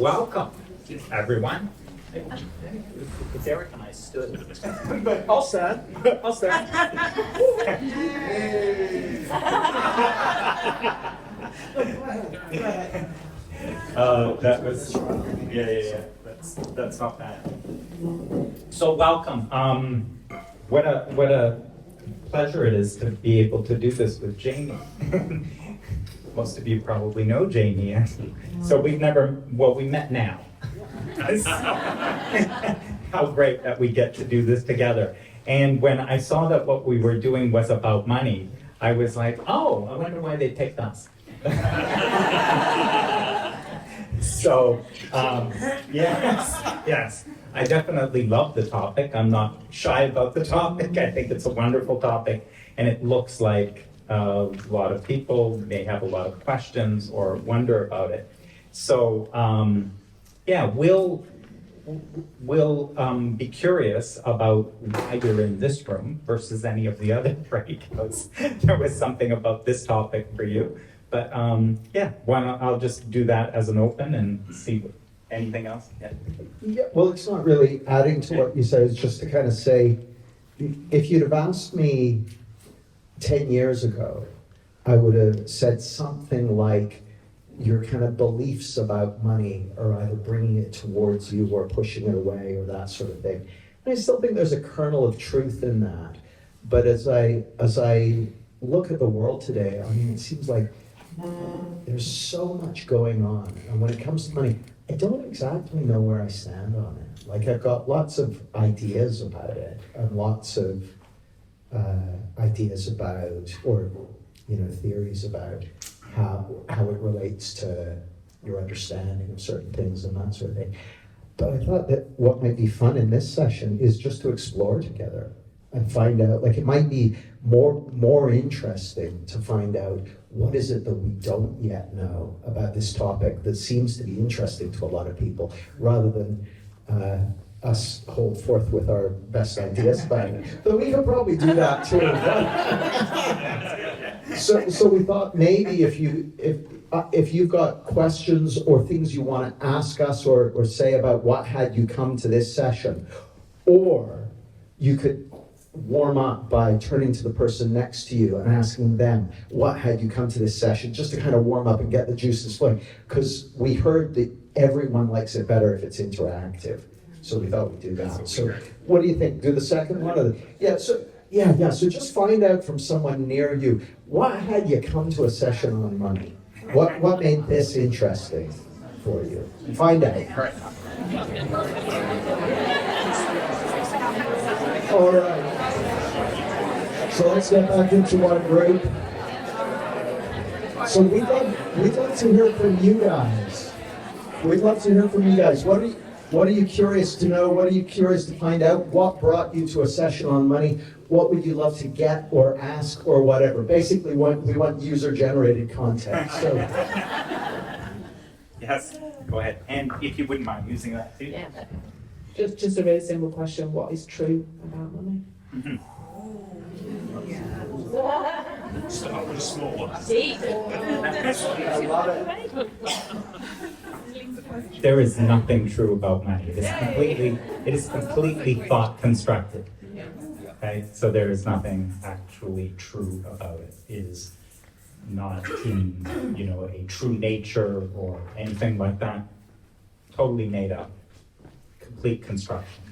Welcome, everyone. It's Eric and I stood. But I'll stand. I'll stand. That was, yeah. That's not bad. So welcome. What a pleasure it is to be able to do this with Jamie. Most of you probably know Jamie. So we met now. How great that we get to do this together. And when I saw that what we were doing was about money, I was like, oh, I wonder why they picked us. So, yes, I definitely love the topic. I'm not shy about the topic. I think it's a wonderful topic, and it looks like a lot of people may have a lot of questions or wonder about it. So, we'll be curious about why you're in this room versus any of the other breakouts. There was something about this topic for you. But I'll just do that as an open and see anything else. Yeah, well, it's not really adding to what you said. It's just to kind of say, if you'd have asked me 10 years ago, I would have said something like, your kind of beliefs about money are either bringing it towards you or pushing it away or that sort of thing. And I still think there's a kernel of truth in that. But as I look at the world today, I mean, it seems like there's so much going on. And when it comes to money, I don't exactly know where I stand on it. Like, I've got lots of ideas about it and lots of ideas about, or theories about how it relates to your understanding of certain things and that sort of thing. But I thought that what might be fun in this session is just to explore together and find out, like, it might be more interesting to find out what is it that we don't yet know about this topic that seems to be interesting to a lot of people, rather than us hold forth with our best ideas about it. But we could probably do that too. So we thought maybe if you've got questions or things you want to ask us or say about what had you come to this session, or you could warm up by turning to the person next to you and asking them, what had you come to this session, just to kind of warm up and get the juices flowing, because we heard that everyone likes it better if it's interactive. So we thought we'd do that. So what do you think? Do the second one? So just find out from someone near you, what had you come to a session on money? What made this interesting for you? Find out. All right. So let's get back into our group. So we'd love to hear from you guys. We'd love to hear from you guys. What are you curious to know? What are you curious to find out? What brought you to a session on money? What would you love to get or ask or whatever? Basically, we want user-generated content. So. Yes, go ahead. And if you wouldn't mind using that too. Yeah. Just a really simple question. What is true about money? Mm-hmm. Start with a small one. I love it. There is nothing true about money. It is completely thought constructed. Okay, so there is nothing actually true about it. It is not in a true nature or anything like that. Totally made up. Complete construction.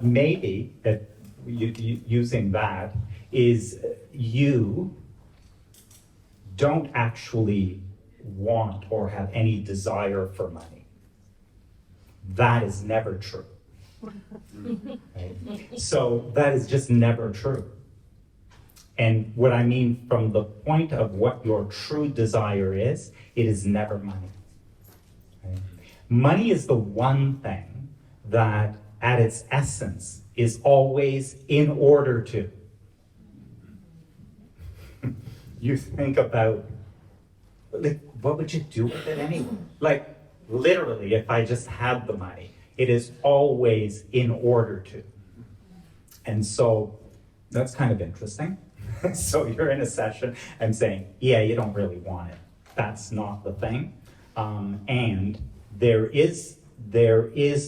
Maybe that using that is you don't actually want or have any desire for money. That is never true. Right? So that is just never true. And what I mean from the point of what your true desire is, it is never money. Right? Money is the one thing that at its essence is always in order to. You think about, like, what would you do with it anyway? Like, literally, if I just had the money, it is always in order to. And so that's kind of interesting. So you're in a session and saying, yeah, you don't really want it. That's not the thing. And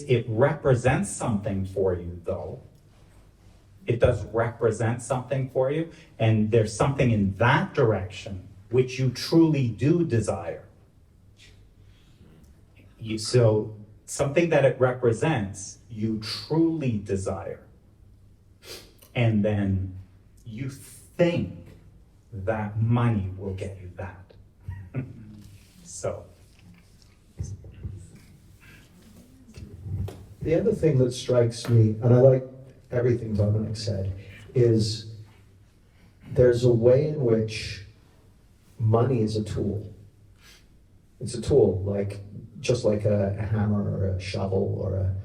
It represents something for you though. It does represent something for you, and there's something in that direction which you truly do desire. So something that it represents, you truly desire. And then you think that money will get you that. So. The other thing that strikes me, and I like everything Dominic said, is there's a way in which money is a tool. It's a tool, just like a hammer or a shovel or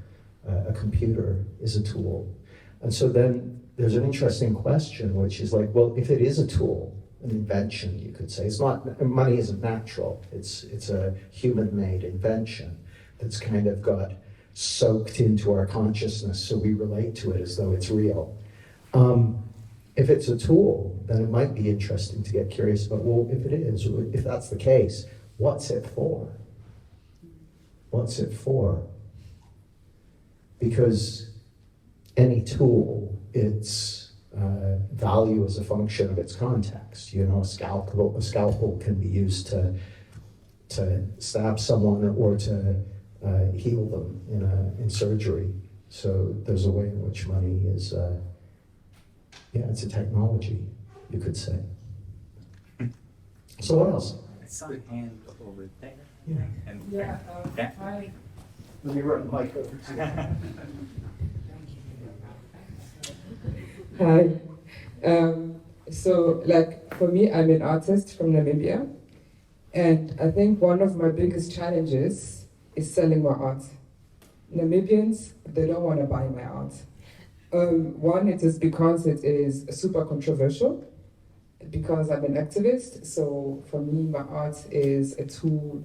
a computer is a tool. And so then there's an interesting question, which is like, well, if it is a tool, an invention, you could say, money isn't natural. It's a human-made invention that's kind of got soaked into our consciousness, so we relate to it as though it's real. If it's a tool, then it might be interesting to get curious about, well, if it is, if that's the case, what's it for? What's it for? Because any tool, its value is a function of its context. You know, a scalpel can be used to stab someone or to heal them in surgery. So there's a way in which money is, it's a technology, you could say. So what else? I saw a hand over there. Yeah. And Yeah, yeah. hi. Let me run the mic over to you. Hi. So, for me, I'm an artist from Namibia, and I think one of my biggest challenges is selling my art. Namibians, they don't want to buy my art. One, it is because it is super controversial, because I'm an activist, so for me, my art is a tool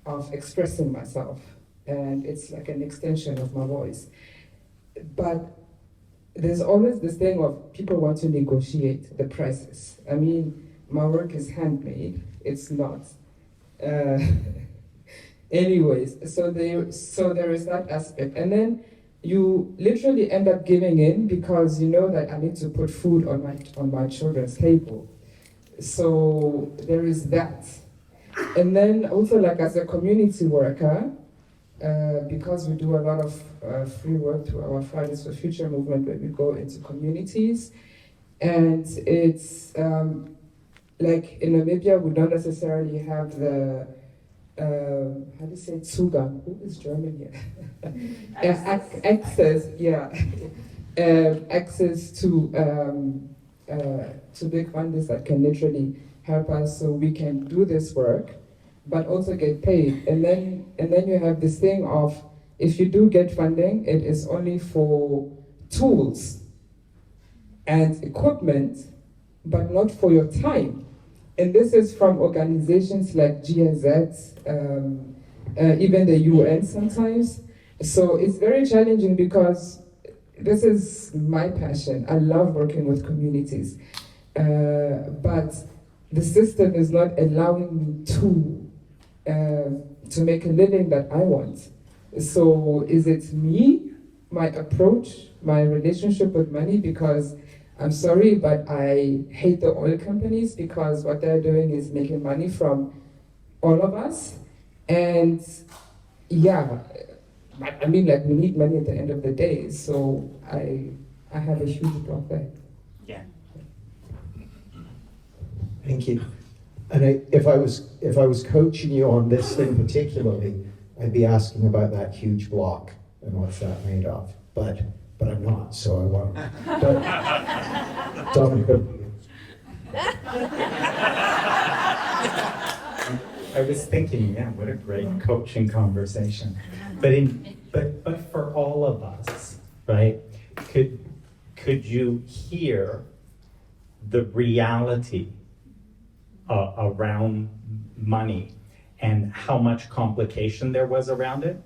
of expressing myself, and it's like an extension of my voice. But there's always this thing of people want to negotiate the prices. I mean, my work is handmade, it's not. Anyways, so there is that aspect. And then you literally end up giving in because you know that I need to put food on my children's table. So there is that. And then also as a community worker, because we do a lot of free work through our Fridays for Future movement where we go into communities, and it's like in Namibia we don't necessarily have the how do you say Zugang? Who is German here? Access, yeah. Access to big funders that can literally help us so we can do this work, but also get paid. And then you have this thing of, if you do get funding, it is only for tools and equipment, but not for your time. And this is from organizations like GIZ, even the UN sometimes. So it's very challenging because this is my passion. I love working with communities. But the system is not allowing me to make a living that I want. So is it me, my approach, my relationship with money? Because I'm sorry, but I hate the oil companies because what they're doing is making money from all of us. And yeah, I mean, we need money at the end of the day. So I have a huge block there. Yeah. Thank you. And if I was coaching you on this thing particularly, I'd be asking about that huge block and what's that made of. But I'm not, so I won't. Dominic. I was thinking, yeah, what a great coaching conversation. But for all of us, right? Could you hear the reality around money and how much complication there was around it?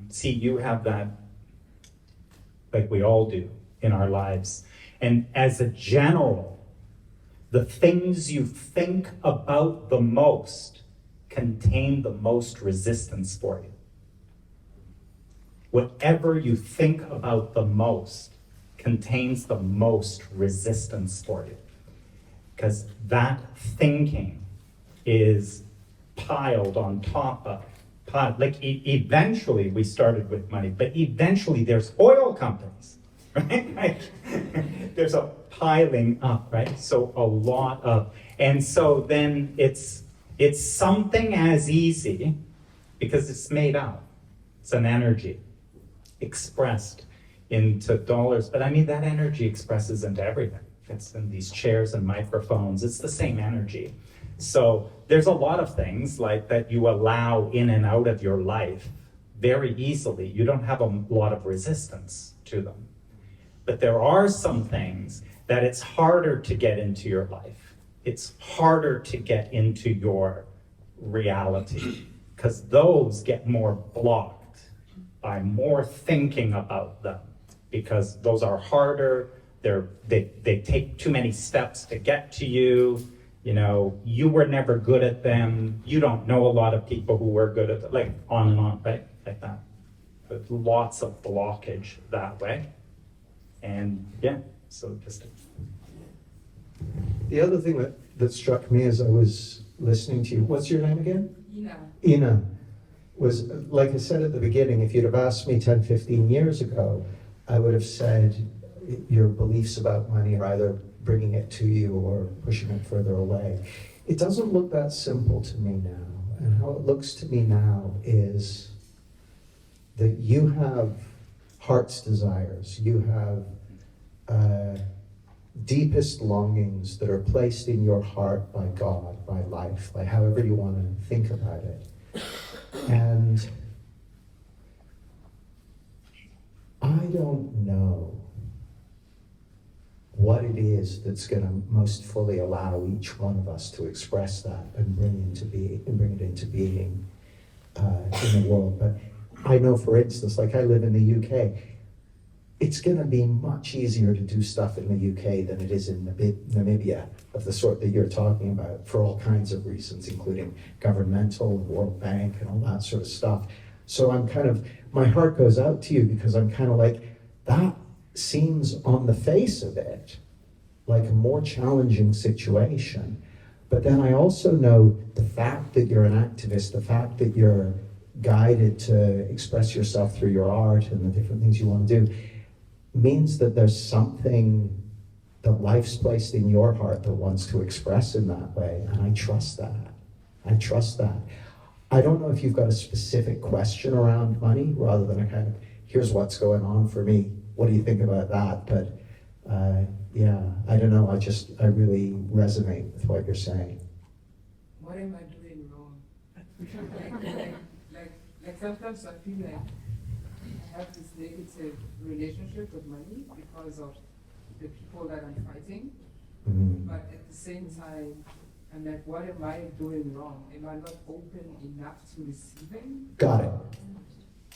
See, you have that, like we all do in our lives. And as a general, the things you think about the most contain the most resistance for you. Whatever you think about the most contains the most resistance for you. Because that thinking is piled on top of, eventually we started with money, but eventually there's oil companies, right? Like, there's a piling up, right? So a lot of, and so then it's something as easy, because it's made up. It's an energy expressed into dollars, but I mean that energy expresses into everything. It's in these chairs and microphones, it's the same energy. So there's a lot of things like that you allow in and out of your life very easily. You don't have a lot of resistance to them. But there are some things that it's harder to get into your life. It's harder to get into your reality because those get more blocked by more thinking about them because those are harder. They take too many steps to get to you. You know, you were never good at them. You don't know a lot of people who were good at them, like on and on, right? Like that. But lots of blockage that way. And yeah, so just. The other thing that struck me as I was listening to you, what's your name again? Ina. Ina, was, like I said at the beginning, if you'd have asked me 10, 15 years ago, I would have said your beliefs about money are either bringing it to you or pushing it further away. It doesn't look that simple to me now. And how it looks to me now is that you have heart's desires, you have deepest longings that are placed in your heart by God, by life, by however you want to think about it. And I don't know what it is that's going to most fully allow each one of us to express that and bring it into being in the world. But I know, for instance, like I live in the UK, it's going to be much easier to do stuff in the UK than it is in Namibia, of the sort that you're talking about, for all kinds of reasons, including governmental, World Bank, and all that sort of stuff. So I'm kind of, my heart goes out to you because I'm kind of like, that seems on the face of it like a more challenging situation. But then I also know the fact that you're an activist, the fact that you're guided to express yourself through your art and the different things you want to do, means that there's something that life's placed in your heart that wants to express in that way. And I trust that. I trust that. I don't know if you've got a specific question around money, rather than a kind of, here's what's going on for me. What do you think about that? But yeah, I don't know. I really resonate with what you're saying. What am I doing wrong? like sometimes I feel like I have this negative relationship with money because of the people that I'm fighting. Mm-hmm. But at the same time, I'm like, what am I doing wrong? Am I not open enough to receiving? Got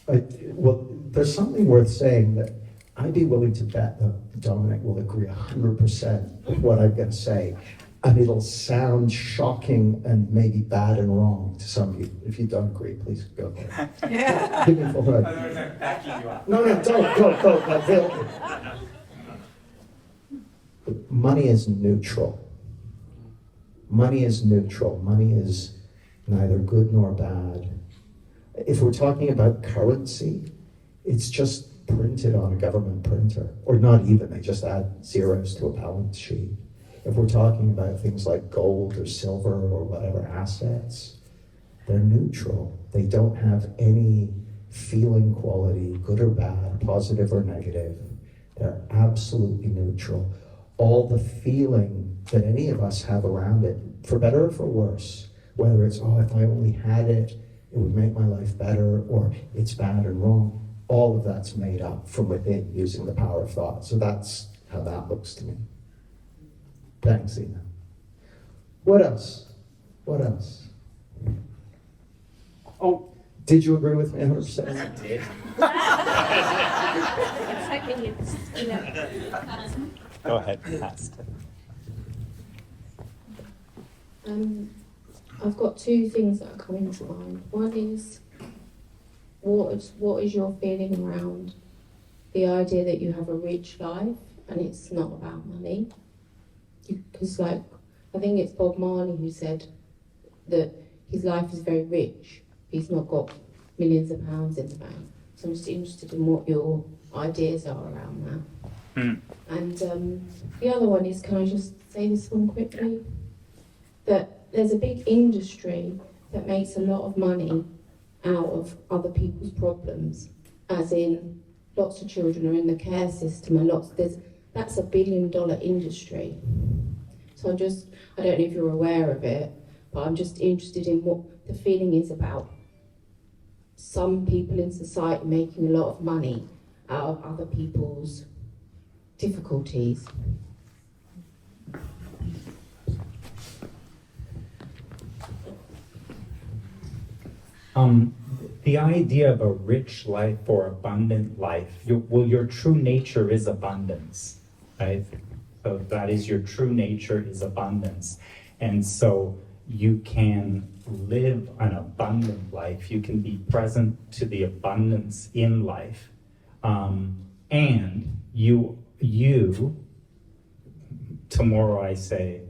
it. Well, there's something worth saying that I'd be willing to bet that Dominic will agree 100% with what I'm going to say. And it'll sound shocking and maybe bad and wrong to some people. If you don't agree, please go ahead. Yeah. Give me a full hug. I'm backing you up. No, don't. Money is neutral. Money is neutral. Money is neither good nor bad. If we're talking about currency, it's just printed on a government printer, or not even, they just add zeros to a balance sheet. If we're talking about things like gold or silver or whatever assets, they're neutral. They don't have any feeling quality, good or bad, positive or negative. They're absolutely neutral. All the feeling that any of us have around it, for better or for worse, whether it's, oh, if I only had it, it would make my life better, or it's bad and wrong, all of that's made up from within using the power of thought. So that's how that looks to me. Thanks, Ina. What else? Oh, Did you agree with me 100%? I did. Go ahead, Pastor. I've got two things that are coming to mind. One is, what is your feeling around the idea that you have a rich life and it's not about money? Because, like, I think it's Bob Marley who said that his life is very rich. He's not got millions of pounds in the bank. So I'm just interested in what your ideas are around that. Mm. And the other one is, can I just say this one quickly? That there's a big industry that makes a lot of money out of other people's problems, as in lots of children are in the care system and that's $1 billion industry. So I don't know if you're aware of it, but I'm just interested in what the feeling is about some people in society making a lot of money out of other people's difficulties. The idea of a rich life or abundant life, your true nature is abundance, right? So that is your true nature is abundance. And so you can live an abundant life. You can be present to the abundance in life. And you, tomorrow I say,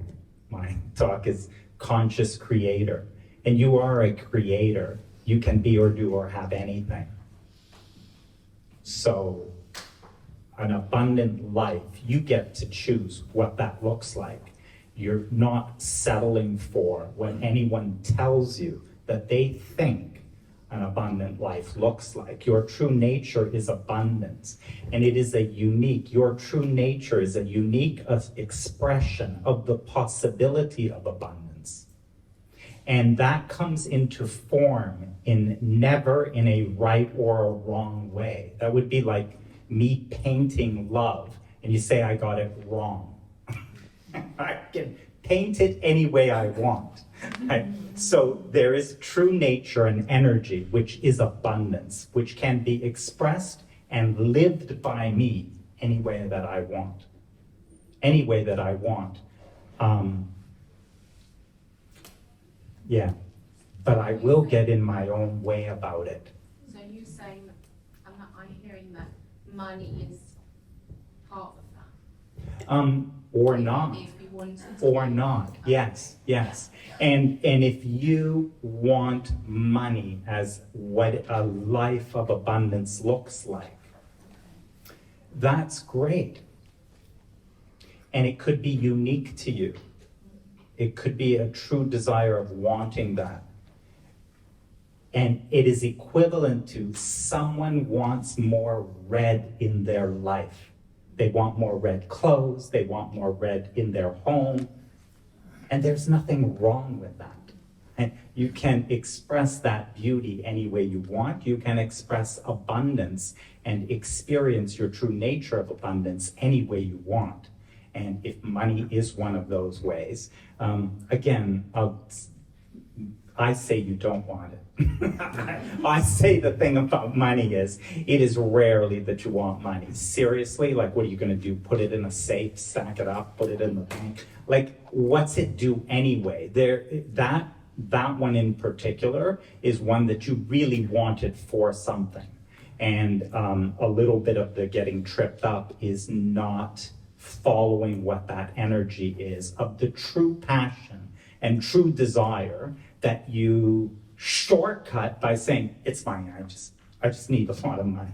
my talk is conscious creator. And you are a creator. You can be or do or have anything. So an abundant life, you get to choose what that looks like. You're not settling for what anyone tells you that they think an abundant life looks like. Your true nature is abundance. And it is your true nature is a unique expression of the possibility of abundance. And that comes into form never in a right or a wrong way. That would be like me painting love, and you say I got it wrong. I can paint it any way I want. Right? So there is true nature and energy, which is abundance, which can be expressed and lived by me any way that I want. Any way that I want. Yeah, but I will get in my own way about it. So you saying, I'm hearing that money is part of that? Or not. If you wanted to. Or not, yes. And if you want money as what a life of abundance looks like, that's great. And it could be unique to you. It could be a true desire of wanting that. And it is equivalent to someone wants more red in their life. They want more red clothes, they want more red in their home, and there's nothing wrong with that. And you can express that beauty any way you want. You can express abundance and experience your true nature of abundance any way you want. And if money is one of those ways, again, I say you don't want it. I say the thing about money is, it is rarely that you want money. Seriously, like what are you gonna do? Put it in a safe, stack it up, put it in the bank? Like, what's it do anyway? That one in particular is one that you really wanted for something. And a little bit of the getting tripped up is not following what that energy is of the true passion and true desire that you shortcut by saying, it's fine, I just need a lot of money.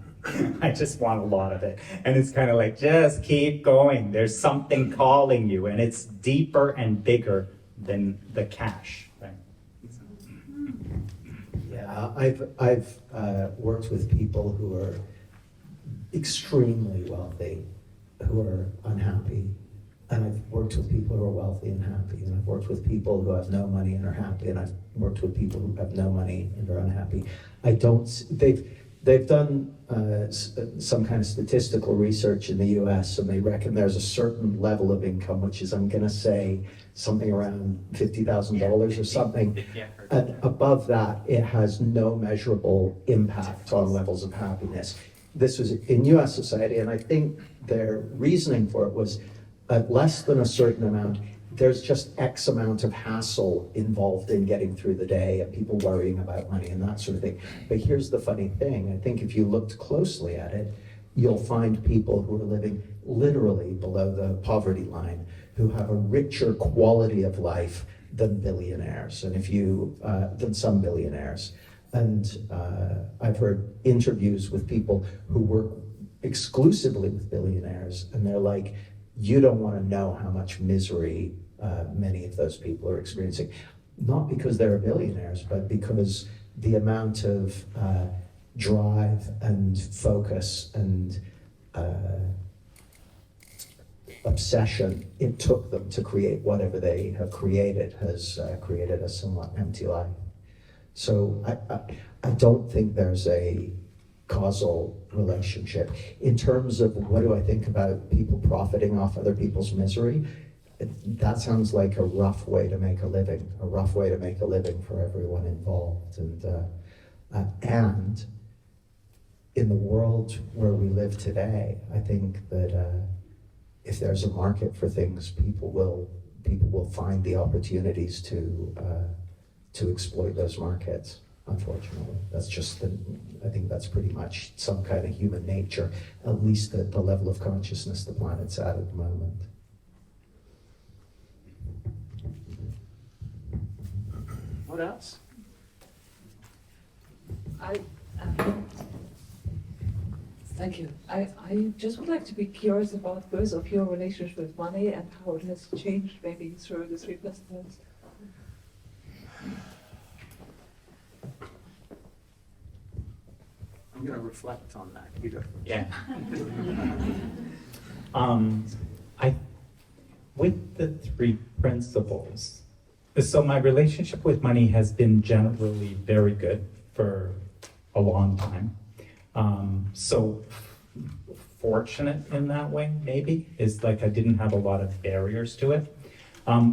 I just want a lot of it. And it's kind of like, just keep going. There's something calling you, and it's deeper and bigger than the cash, right? Yeah, I've worked with people who are extremely wealthy, who are unhappy. And I've worked with people who are wealthy and happy. And I've worked with people who have no money and are happy. And I've worked with people who have no money and are unhappy. They've done some kind of statistical research in the US, and they reckon there's a certain level of income, which is, I'm gonna say, something around $50,000 or something. And above that, it has no measurable impact on levels of happiness. This was in US society, and I think their reasoning for it was, at less than a certain amount, there's just X amount of hassle involved in getting through the day and people worrying about money and that sort of thing. But here's the funny thing, I think if you looked closely at it, you'll find people who are living literally below the poverty line, who have a richer quality of life than billionaires, and if you, than some billionaires. And I've heard interviews with people who work exclusively with billionaires, and they're like, you don't want to know how much misery many of those people are experiencing. Not because they're billionaires, but because the amount of drive and focus and obsession it took them to create whatever they have created has created a somewhat empty life. So I don't think there's a causal relationship. In terms of what do I think about people profiting off other people's misery, that sounds like a rough way to make a living for everyone involved. And in the world where we live today, I think that if there's a market for things, people will find the opportunities to exploit those markets. Unfortunately, I think that's pretty much some kind of human nature, at least at the level of consciousness the planet's at the moment. What else? Thank you. I just would like to be curious about both of your relationship with money and how it has changed maybe through the 3 principles. I'm gonna reflect on that. You go. Yeah. With the 3 principles, so my relationship with money has been generally very good for a long time. So fortunate in that way, maybe, is like I didn't have a lot of barriers to it.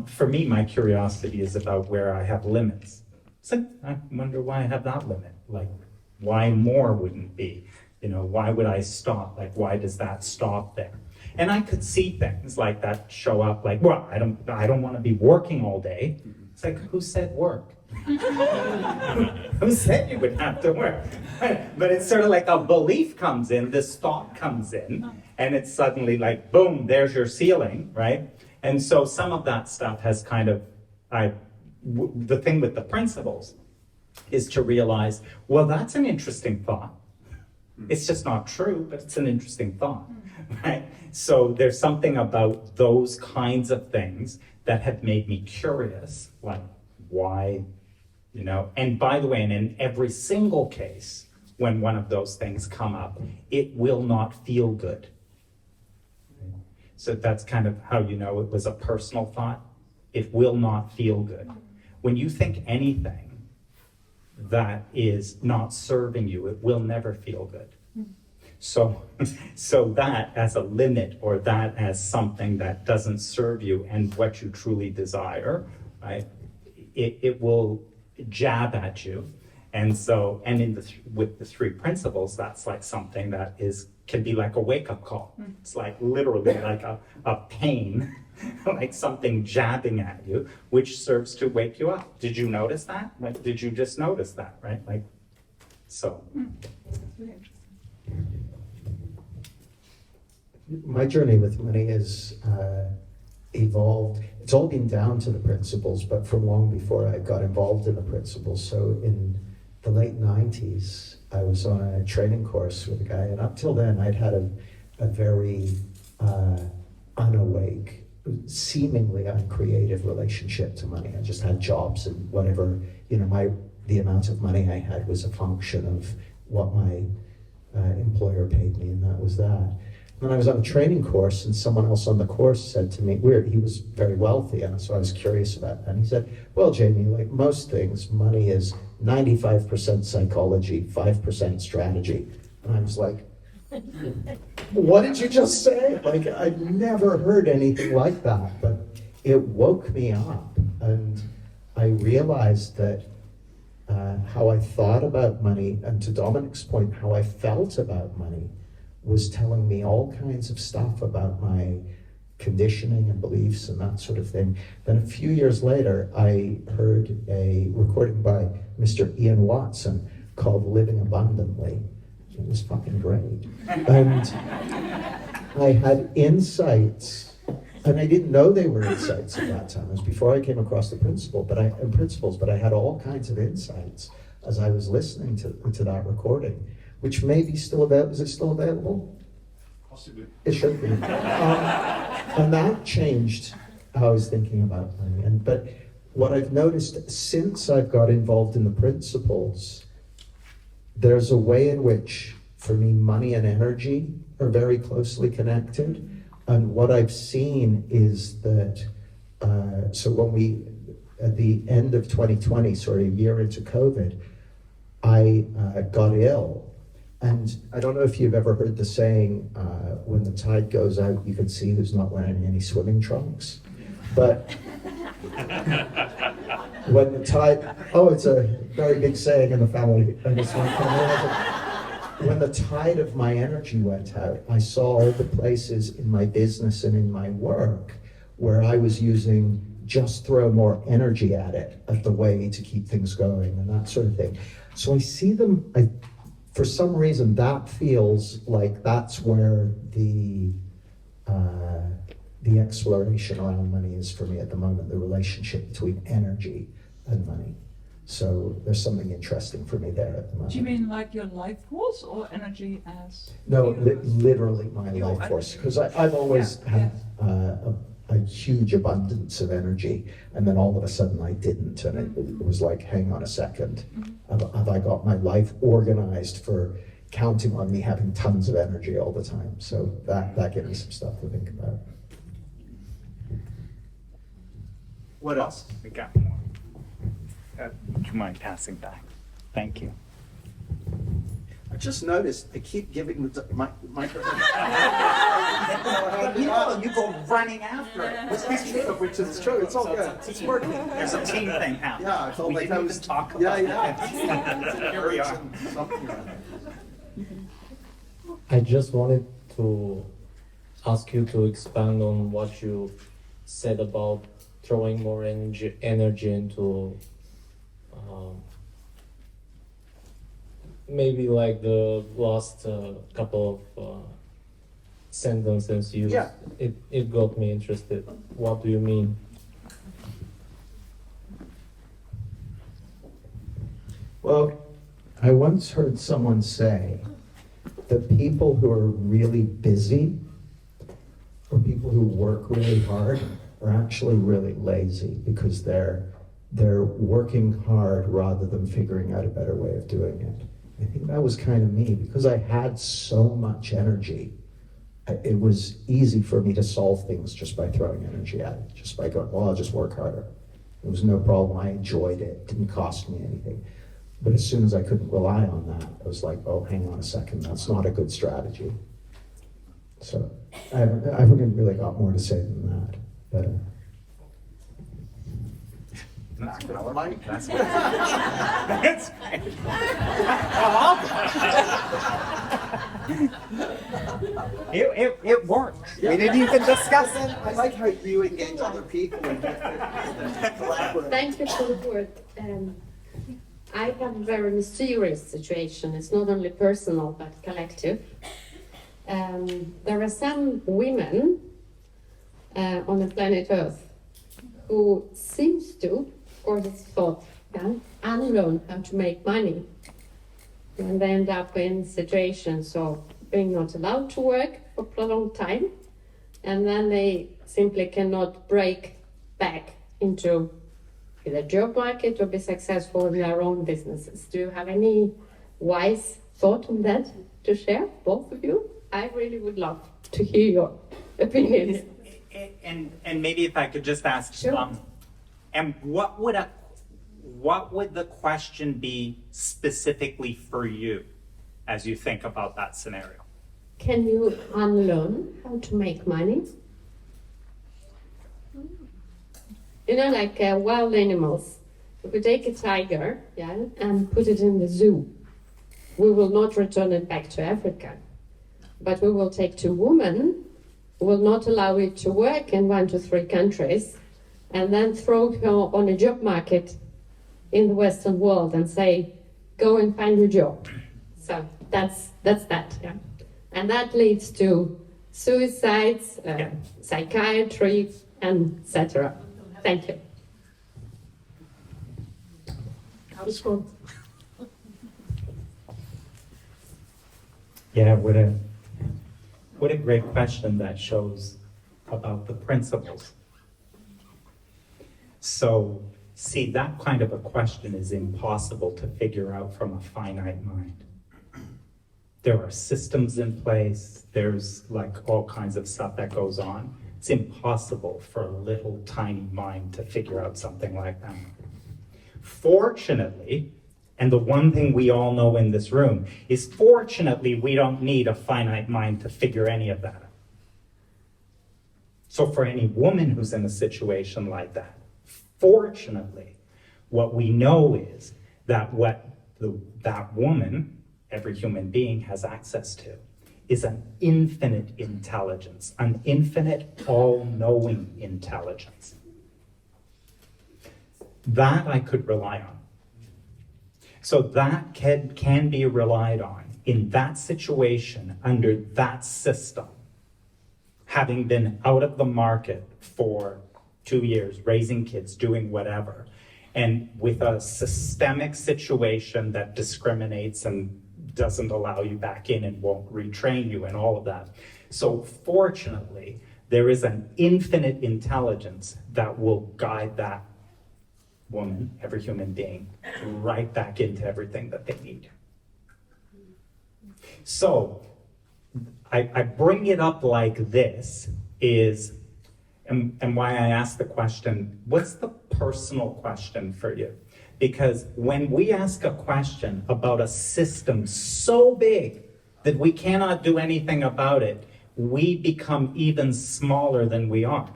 For me, my curiosity is about where I have limits. So I wonder why I have that limit. Like, why more wouldn't be? You know, why would I stop? Like, why does that stop there? And I could see things like that show up, like, well, I don't want to be working all day. It's like, who said work? Who said you would have to work? But it's sort of like a belief comes in, this thought comes in, and it's suddenly like, boom, there's your ceiling, right? And so some of that stuff has kind of, the thing with the principles is to realize, well, that's an interesting thought. It's just not true, but it's an interesting thought, right? So there's something about those kinds of things that have made me curious, like why, you know, and by the way, and in every single case, when one of those things come up, it will not feel good. So that's kind of how you know it was a personal thought. It will not feel good. When you think anything that is not serving you, it will never feel good. So that as a limit, or that as something that doesn't serve you and what you truly desire, right? It will jab at you. And so, and with the 3 principles, that's like something that can be like a wake-up call. It's like literally like a pain, like something jabbing at you, which serves to wake you up. Did you notice that? Like, did you just notice that, right? Like, so. That's very interesting. My journey with money has evolved. It's all been down to the principles, but from long before I got involved in the principles. So in the late 90s, I was on a training course with a guy, and up till then I'd had a very unawake, seemingly uncreative relationship to money. I just had jobs, and whatever, you know, the amount of money I had was a function of what my employer paid me, and that was that. And I was on a training course, and someone else on the course said to me, he was very wealthy, and so I was curious about that. And he said, well, Jamie, like most things, money is 95% psychology, 5% strategy. And I was like, what did you just say? Like, I'd never heard anything like that, but it woke me up, and I realized that how I thought about money, and to Dominic's point, how I felt about money, was telling me all kinds of stuff about my conditioning and beliefs and that sort of thing. Then a few years later, I heard a recording by Mr. Ian Watson called Living Abundantly. It was fucking great. And I had insights, and I didn't know they were insights at that time. It was before I came across the principles, but I had all kinds of insights as I was listening to that recording, which may be still available. Is it still available? Possibly. It should be. And that changed how I was thinking about money. But what I've noticed since I've got involved in the principles, there's a way in which, for me, money and energy are very closely connected. And what I've seen is that, so when we, at the end of 2020, sort of a year into COVID, I got ill. And I don't know if you've ever heard the saying, when the tide goes out, you can see who's not wearing any swimming trunks. But when the tide, it's a very big saying in the family. And it's my family. When the tide of my energy went out, I saw all the places in my business and in my work where I was using just throw more energy at it as the way to keep things going and that sort of thing. So I see them, for some reason, that feels like that's where the exploration around money is for me at the moment, the relationship between energy and money. So there's something interesting for me there at the moment. Do you mean like your life force or energy as? No, literally my life force, because I've always had a huge abundance of energy, and then all of a sudden I didn't, and it was like, hang on a second, have I got my life organized for counting on me having tons of energy all the time? So that gave me some stuff to think about. What else? We got more. Would you mind passing back? Thank you. I just noticed I keep giving the microphone. You go running after it. Which is true. It's all good. It's working. There's a team thing happening. Yeah, I felt We like didn't I even was talk about Yeah. Here we are. I just wanted to ask you to expand on what you said about throwing more energy into maybe like the last couple of sentences you Yeah. it got me interested. What do you mean? Well, I once heard someone say that people who are really busy or people who work really hard are actually really lazy because they're working hard rather than figuring out a better way of doing it. I think that was kind of me because I had so much energy. It was easy for me to solve things just by throwing energy at it, just by going, well, I'll just work harder. It was no problem. I enjoyed it. It didn't cost me anything. But as soon as I couldn't rely on that, I was like, oh, hang on a second, that's not a good strategy. So I haven't really got more to say than that. But, That's good. That's good. That's great. It worked. We didn't even discuss it. I like how you engage other people and collaborate. Thank you for the word. I have a very mysterious situation. It's not only personal but collective. There are some women on the planet Earth who seems to, or has thought, unlearn how to make money. And they end up in situations of being not allowed to work for a long time, and then they simply cannot break back into the job market or be successful in their own businesses. Do you have any wise thought on that to share, both of you? I really would love to hear your opinions. And maybe if I could just ask, Sure. and what would the question be specifically for you as you think about that scenario? Can you unlearn how to make money? You know, like wild animals. If we take a tiger, and put it in the zoo, we will not return it back to Africa. But we will take two women will not allow you to work in 1 to 3 countries, and then throw her on a job market in the Western world and say, go and find a job. So that's that, yeah. And that leads to suicides, psychiatry, and etc. Thank you. Respond. Yeah, what a great question that shows about the principles. So, see, that kind of a question is impossible to figure out from a finite mind. There are systems in place, there's like all kinds of stuff that goes on. It's impossible for a little tiny mind to figure out something like that. Fortunately, and the one thing we all know in this room is fortunately we don't need a finite mind to figure any of that out. So for any woman who's in a situation like that, fortunately, what we know is that that woman, every human being, has access to is an infinite intelligence, an infinite all-knowing intelligence. That I could rely on. So that can be relied on in that situation, under that system, having been out of the market for 2 years, raising kids, doing whatever, and with a systemic situation that discriminates and doesn't allow you back in and won't retrain you and all of that. So fortunately, there is an infinite intelligence that will guide that woman, every human being, right back into everything that they need. So I bring it up like this is, and why I ask the question, what's the personal question for you? Because when we ask a question about a system so big that we cannot do anything about it, we become even smaller than we are.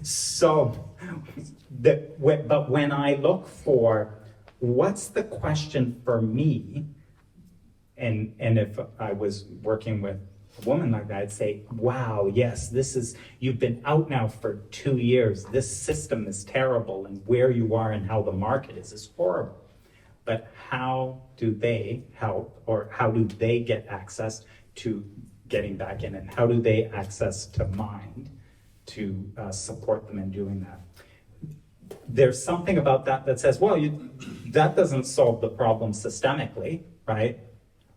So, but when I look for what's the question for me, and if I was working with a woman like that, I'd say, wow, yes, you've been out now for 2 years. This system is terrible, and where you are and how the market is horrible. But how do they help, or how do they get access to getting back in, and how do they access to mind to support them in doing that? There's something about that says, well, that doesn't solve the problem systemically, right?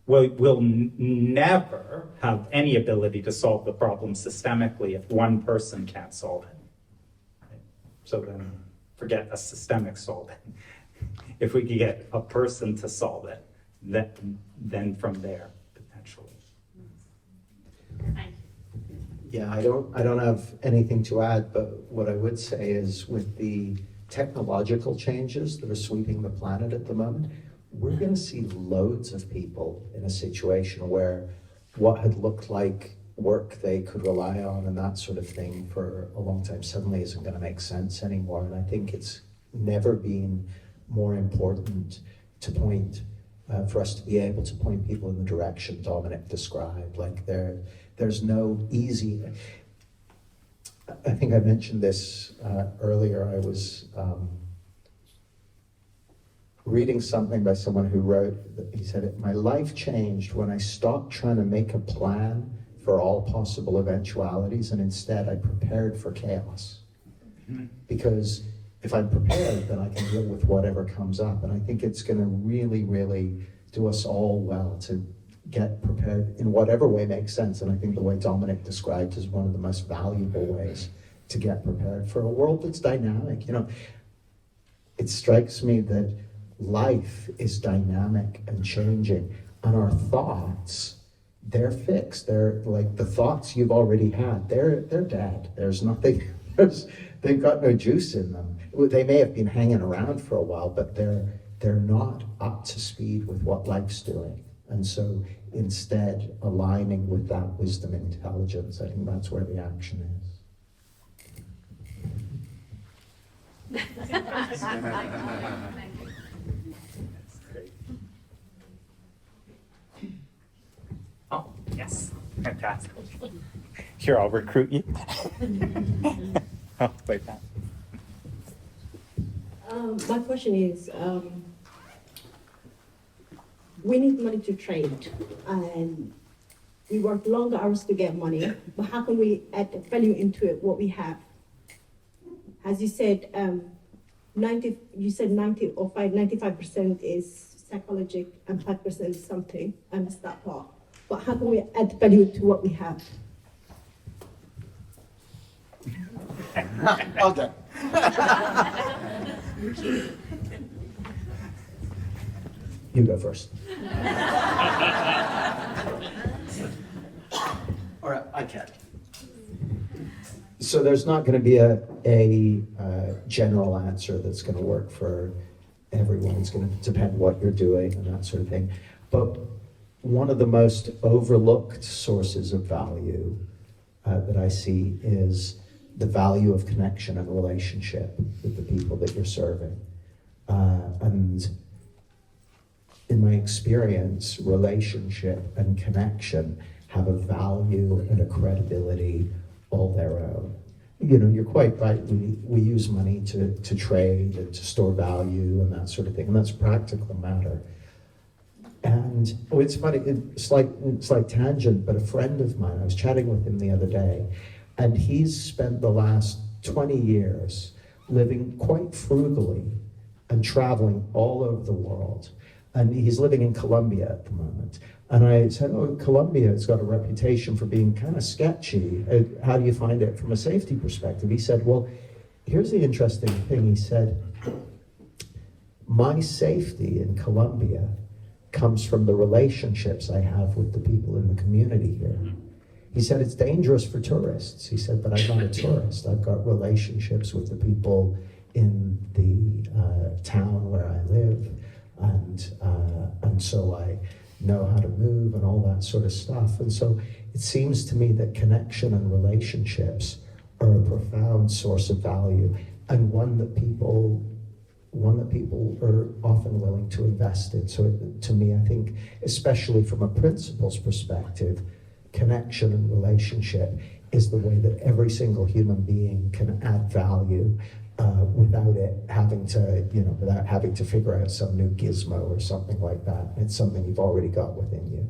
We'll never have any ability to solve the problem systemically if one person can't solve it. Right? So then forget a systemic solving. If we could get a person to solve it, then from there, potentially. Yeah, I don't have anything to add, but what I would say is with the technological changes that are sweeping the planet at the moment, we're going to see loads of people in a situation where what had looked like work they could rely on and that sort of thing for a long time suddenly isn't going to make sense anymore. And I think it's never been more important to point, for us to be able to point people in the direction Dominic described. Like there's no easy, I think I mentioned this earlier. I was reading something by someone who wrote, he said, my life changed when I stopped trying to make a plan for all possible eventualities, and instead I prepared for chaos. Because if I'm prepared, then I can deal with whatever comes up. And I think it's going to really, really do us all well to get prepared in whatever way makes sense. And I think the way Dominic described is one of the most valuable ways to get prepared for a world that's dynamic. You know, it strikes me that life is dynamic and changing, and our thoughts, they're fixed. They're like the thoughts you've already had, they're dead. There's nothing, they've got no juice in them. They may have been hanging around for a while, but they're not up to speed with what life's doing. And so instead, aligning with that wisdom and intelligence, I think that's where the action is. Oh, yes, fantastic. Here, I'll recruit you. Oh, wait, Pat. My question is, we need money to trade, and we work longer hours to get money, but how can we add value into it, what we have? As you said, 95% is psychological and 5% is something. I missed that part. But how can we add value to what we have? Okay. You go first. All right, I can. So there's not going to be a general answer that's going to work for everyone. It's going to depend what you're doing and that sort of thing. But one of the most overlooked sources of value that I see is the value of connection and relationship with the people that you're serving. And in my experience, relationship and connection have a value and a credibility all their own. You know, you're quite right. We use money to trade and to store value and that sort of thing, and that's a practical matter. And it's funny. It's like tangent, but a friend of mine, I was chatting with him the other day, and he's spent the last 20 years living quite frugally and traveling all over the world. And he's living in Colombia at the moment. And I said, oh, Colombia has got a reputation for being kind of sketchy. How do you find it from a safety perspective? He said, well, here's the interesting thing. He said, my safety in Colombia comes from the relationships I have with the people in the community here. He said, it's dangerous for tourists. He said, but I'm not a tourist. I've got relationships with the people in the town where I live. And so I know how to move and all that sort of stuff. And so it seems to me that connection and relationships are a profound source of value, and one that people are often willing to invest in. So to me, I think, especially from a principles perspective, connection and relationship is the way that every single human being can add value without having to figure out some new gizmo or something like that. It's something you've already got within you.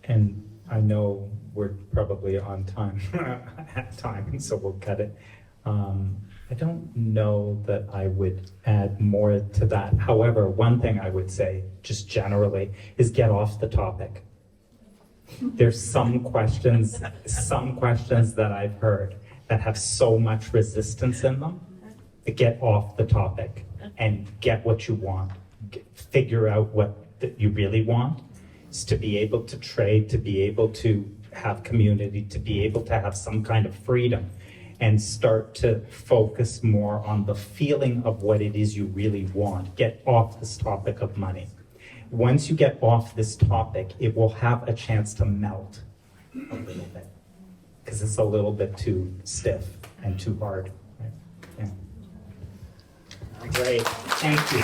And I know we're probably on time, so we'll cut it. I don't know that I would add more to that. However, one thing I would say, just generally, is get off the topic. There's some questions that I've heard that have so much resistance in them. Get off the topic and get what you want. Figure out what you really want. Is to be able to trade, to be able to have community, to be able to have some kind of freedom, and start to focus more on the feeling of what it is you really want. Get off this topic of money. Once you get off this topic, it will have a chance to melt a little bit, because it's a little bit too stiff and too hard. Right? Yeah. Great, thank you.